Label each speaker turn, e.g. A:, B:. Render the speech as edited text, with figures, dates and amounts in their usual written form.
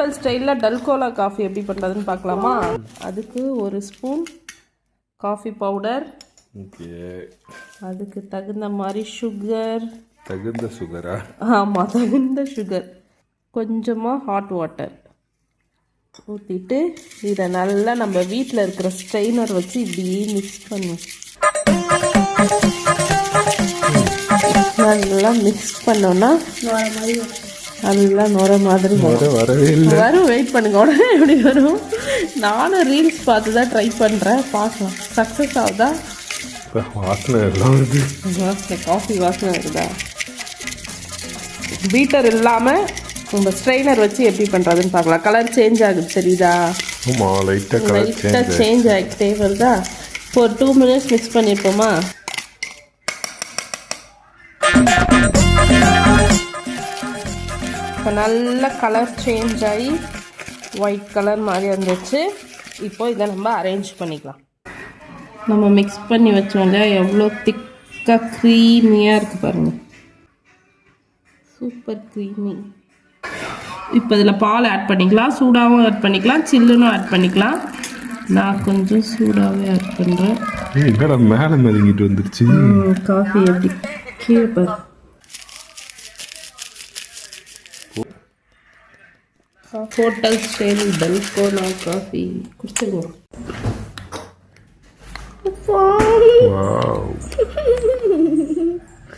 A: Hotel ஸ்டைலில் டல்கோலா coffee எப்படி பண்ணுறதுன்னு பார்க்கலாமா? அதுக்கு 1 ஸ்பூன் காஃபி பவுடர்,
B: ஓகே,
A: அதுக்கு தகுந்த மாதிரி சுகர்.
B: தகுந்த சுகரா?
A: ஆமாம், தகுந்த சுகர். கொஞ்சமாக ஹாட் வாட்டர் ஊற்றிட்டு இதை நல்லா நம்ம வீட்டில் இருக்கிற ஸ்ட்ரெயினர் வச்சு இப்படியே மிக்ஸ் பண்ணுவோம். நல்லா மிக்ஸ் பண்ணோன்னா நல்லா நுர மாதிரி
B: வரவே இல்லை.
A: வரும், வெயிட் பண்ணுங்க, உடனே எப்படி வரும். நானும் ரீல்ஸ் பார்த்து தான் ட்ரை பண்ணுறேன், பார்க்கலாம் சக்ஸஸ் ஆகுதா.
B: வாசனை எல்லாம் வருது.
A: வாசனை, காஃபி வாசனை வருதா. பீட்டர் இல்லாமல் நம்ம ஸ்ட்ரெயினர் வச்சு எப்படி பண்ணுறதுன்னு பார்க்கலாம். கலர் சேஞ்ச் ஆகுது தெரியுதா?
B: ஆமாம், லைட்டாக
A: சேஞ்ச் ஆகிட்டே வருதா. இப்போ ஒரு 2 மினிட்ஸ் மிக்ஸ் பண்ணியிருப்போமா? இப்போ நல்ல கலர் சேஞ்ச் ஆகி ஒயிட் கலர் மாதிரி வந்துச்சு. இப்போ இதை நம்ம அரேஞ்ச் பண்ணிக்கலாம். நம்ம மிக்ஸ் பண்ணி வச்சோம் இல்லையா, எவ்வளோ திக்காக க்ரீமியாக இருக்குது பாருங்கள், சூப்பர் க்ரீமி. இப்போ இதில் பால் ஆட் பண்ணிக்கலாம், சூடாகவும் ஆட் பண்ணிக்கலாம், சில்லுன்னு ஆட் பண்ணிக்கலாம். நான் கொஞ்சம் சூடாகவே ஆட் பண்ணுறேன்.
B: என்னடா மேலே மிதங்கிட்டு வந்துருச்சு.
A: காஃபி எப்படி கீழே பாரு. ஹோட்டல் ஸ்டைல் டல்கோலா காஃபி குடிச்சிருவோம்.
B: வாவ்.